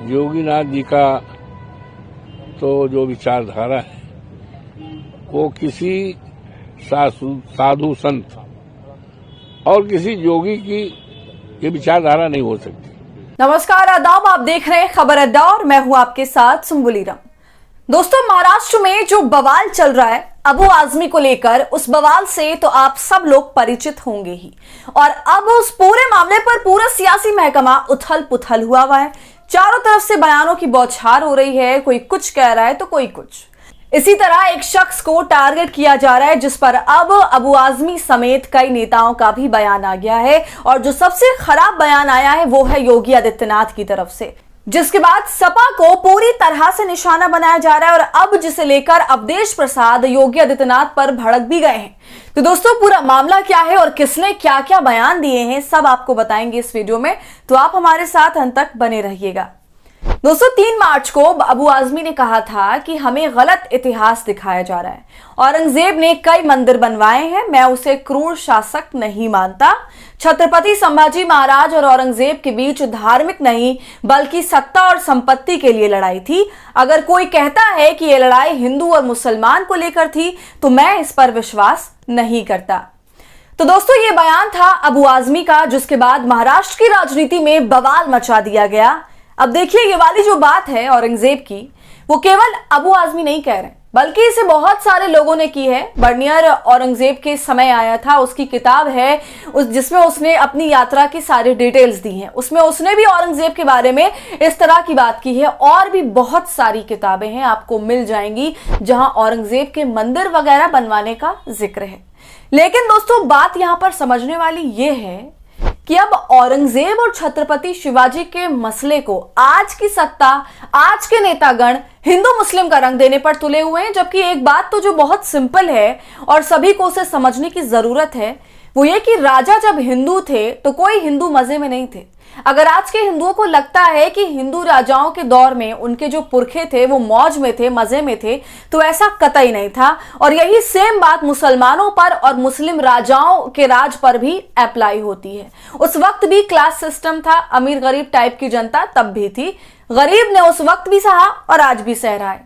योगीनाथ जी का तो जो विचारधारा है वो किसी साधु संत और किसी योगी की ये विचारधारा नहीं हो सकती। नमस्कार, आदाब। आप देख रहे हैं खबर अड्डा और मैं हूं आपके साथ सुम्बुली राम। दोस्तों, महाराष्ट्र में जो बवाल चल रहा है अबू आजमी को लेकर, उस बवाल से तो आप सब लोग परिचित होंगे ही। और अब उस पूरे मामले पर पूरा सियासी महकमा उथल पुथल हुआ है। चारों तरफ से बयानों की बौछार हो रही है, कोई कुछ कह रहा है तो कोई कुछ। इसी तरह एक शख्स को टारगेट किया जा रहा है जिस पर अब अबू आजमी समेत कई नेताओं का भी बयान आ गया है। और जो सबसे खराब बयान आया है वो है योगी आदित्यनाथ की तरफ से, जिसके बाद सपा को पूरी तरह से निशाना बनाया जा रहा है। और अब जिसे लेकर अवधेश प्रसाद योगी आदित्यनाथ पर भड़क भी गए हैं। तो दोस्तों, पूरा मामला क्या है और किसने क्या क्या बयान दिए हैं सब आपको बताएंगे इस वीडियो में, तो आप हमारे साथ अंत तक बने रहिएगा। दोस्तों, 3 मार्च को अबू आजमी ने कहा था कि हमें गलत इतिहास दिखाया जा रहा है। औरंगजेब ने कई मंदिर बनवाए हैं, मैं उसे क्रूर शासक नहीं मानता। छत्रपति संभाजी महाराज और औरंगजेब के बीच धार्मिक नहीं बल्कि सत्ता और संपत्ति के लिए लड़ाई थी। अगर कोई कहता है कि यह लड़ाई हिंदू और मुसलमान को लेकर थी तो मैं इस पर विश्वास नहीं करता। तो दोस्तों, ये बयान था अबू आजमी का, जिसके बाद महाराष्ट्र की राजनीति में बवाल मचा दिया गया। अब देखिए, ये वाली जो बात है औरंगजेब की, वो केवल अबू आजमी नहीं कह रहे बल्कि इसे बहुत सारे लोगों ने की है। बर्नियर औरंगजेब के समय आया था, उसकी किताब है जिसमें उसने अपनी यात्रा की सारी डिटेल्स दी हैं। उसमें उसने भी औरंगजेब के बारे में इस तरह की बात की है। और भी बहुत सारी किताबें हैं, आपको मिल जाएंगी जहां औरंगजेब के मंदिर वगैरह बनवाने का जिक्र है। लेकिन दोस्तों, बात यहां पर समझने वाली ये है कि अब औरंगजेब और छत्रपति शिवाजी के मसले को आज की सत्ता, आज के नेतागण हिंदू मुस्लिम का रंग देने पर तुले हुए हैं। जबकि एक बात तो जो बहुत सिंपल है और सभी को उसे समझने की जरूरत है, वो ये कि राजा जब हिंदू थे तो कोई हिंदू मजे में नहीं थे। अगर आज के हिंदुओं को लगता है कि हिंदू राजाओं के दौर में उनके जो पुरखे थे वो मौज में थे, मजे में थे, तो ऐसा कतई नहीं था। और यही सेम बात मुसलमानों पर और मुस्लिम राजाओं के राज पर भी अप्लाई होती है। उस वक्त भी क्लास सिस्टम था, अमीर गरीब टाइप की जनता तब भी थी। गरीब ने उस वक्त भी सहा और आज भी सह रहा है।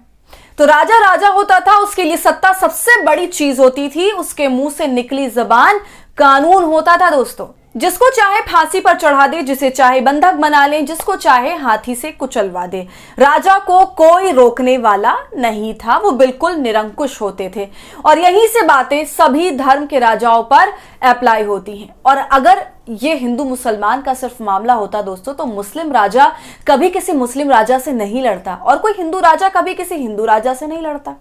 तो राजा राजा होता था, उसके लिए सत्ता सबसे बड़ी चीज होती थी। उसके मुंह से निकली जबान कानून होता था दोस्तों। जिसको चाहे फांसी पर चढ़ा दे, जिसे चाहे बंधक बना ले, जिसको चाहे हाथी से कुचलवा दे। राजा को कोई रोकने वाला नहीं था, वो बिल्कुल निरंकुश होते थे। और यही से बातें सभी धर्म के राजाओं पर अप्लाई होती हैं। और अगर ये हिंदू मुसलमान का सिर्फ मामला होता दोस्तों, तो मुस्लिम राजा कभी किसी मुस्लिम राजा से नहीं लड़ता और कोई हिंदू राजा कभी किसी हिंदू राजा से नहीं लड़ता।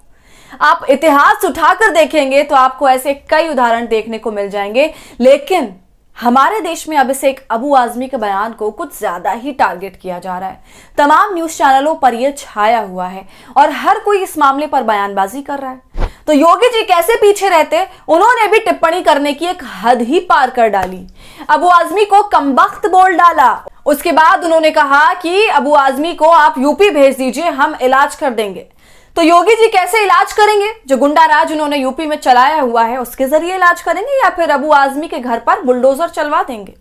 आप इतिहास उठाकर देखेंगे तो आपको ऐसे कई उदाहरण देखने को मिल जाएंगे। लेकिन हमारे देश में अब इस एक अबू आजमी के बयान को कुछ ज्यादा ही टारगेट किया जा रहा है। तमाम न्यूज चैनलों पर यह छाया हुआ है और हर कोई इस मामले पर बयानबाजी कर रहा है। तो योगी जी कैसे पीछे रहते, उन्होंने भी टिप्पणी करने की एक हद ही पार कर डाली। अबू आजमी को कमबख्त बोल डाला। उसके बाद उन्होंने कहा कि अबू आजमी को आप यूपी भेज दीजिए, हम इलाज कर देंगे। तो योगी जी कैसे इलाज करेंगे? जो गुंडा राज उन्होंने यूपी में चलाया हुआ है उसके जरिए इलाज करेंगे या फिर अबू आजमी के घर पर बुलडोजर चलवा देंगे?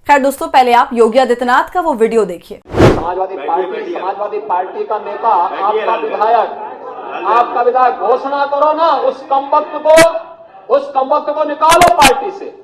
खैर दोस्तों, पहले आप योगी आदित्यनाथ का वो वीडियो देखिए। समाजवादी पार्टी का नेता, आपका विधायक घोषणा करो ना, उस कमबख्त को निकालो पार्टी से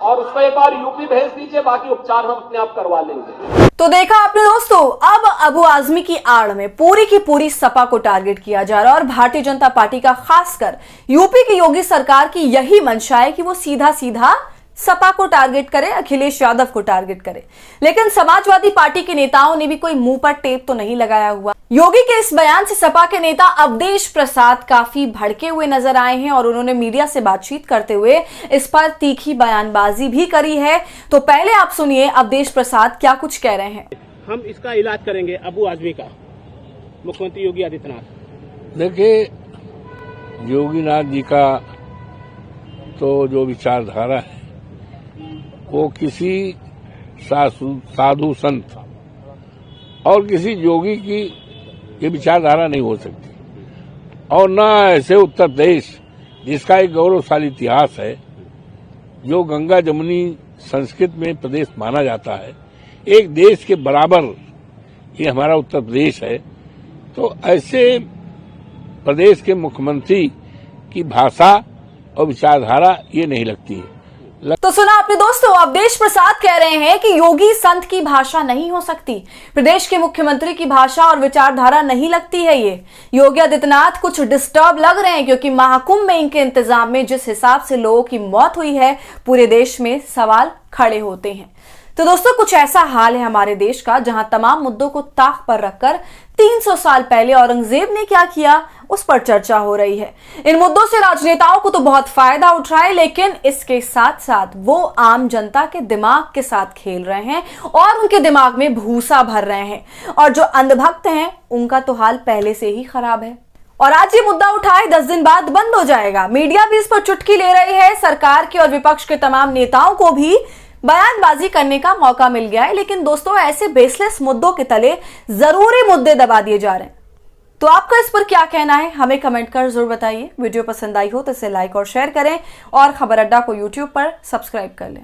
और उसको एक बार यूपी भेज दीजिए, बाकी उपचार हम अपने आप करवा लेंगे। तो देखा आपने दोस्तों, अब अबू आजमी की आड़ में पूरी की पूरी सपा को टारगेट किया जा रहा है। और भारतीय जनता पार्टी का, खासकर यूपी की योगी सरकार की यही मंशा है कि वो सीधा सीधा सपा को टारगेट करे, अखिलेश यादव को टारगेट करे। लेकिन समाजवादी पार्टी के नेताओं ने भी कोई मुंह पर टेप तो नहीं लगाया हुआ। योगी के इस बयान से सपा के नेता अवधेश प्रसाद काफी भड़के हुए नजर आए हैं और उन्होंने मीडिया से बातचीत करते हुए इस पर तीखी बयानबाजी भी करी है। तो पहले आप सुनिए अवधेश प्रसाद क्या कुछ कह रहे हैं। हम इसका इलाज करेंगे अबू आजमी का, मुख्यमंत्री योगी आदित्यनाथ। देखिए, योगीनाथ जी का तो जो विचारधारा है वो किसी साधु संत और किसी योगी की ये विचारधारा नहीं हो सकती। और न ऐसे उत्तर प्रदेश जिसका एक गौरवशाली इतिहास है, जो गंगा जमुनी संस्कृत में प्रदेश माना जाता है, एक देश के बराबर ये हमारा उत्तर प्रदेश है, तो ऐसे प्रदेश के मुख्यमंत्री की भाषा और विचारधारा ये नहीं लगती है। तो सुना आपने दोस्तों, अवधेश प्रसाद कह रहे हैं कि योगी संत की भाषा नहीं हो सकती, प्रदेश के मुख्यमंत्री की भाषा और विचारधारा नहीं लगती है। ये योगी आदित्यनाथ कुछ डिस्टर्ब लग रहे हैं, क्योंकि महाकुंभ में इनके इंतजाम में जिस हिसाब से लोगों की मौत हुई है, पूरे देश में सवाल खड़े होते हैं। तो दोस्तों, कुछ ऐसा हाल है हमारे देश का जहां तमाम मुद्दों को ताक पर रखकर 300 साल पहले औरंगजेब ने क्या किया उस पर चर्चा हो रही है। इन मुद्दों से राजनेताओं को तो बहुत फायदा उठ रहा है, लेकिन इसके साथ साथ वो आम जनता के दिमाग के साथ खेल रहे हैं और उनके दिमाग में भूसा भर रहे हैं। और जो अंधभक्त हैं उनका तो हाल पहले से ही खराब है। और आज ये मुद्दा उठाए 10 दिन बाद बंद हो जाएगा। मीडिया भी इस पर चुटकी ले रही है। सरकार के और विपक्ष के तमाम नेताओं को भी बयानबाजी करने का मौका मिल गया है, लेकिन दोस्तों ऐसे बेसलेस मुद्दों के तले जरूरी मुद्दे दबा दिए जा रहे हैं। तो आपका इस पर क्या कहना है, हमें कमेंट कर जरूर बताइए। वीडियो पसंद आई हो तो इसे लाइक और शेयर करें और खबर अड्डा को यूट्यूब पर सब्सक्राइब कर लें।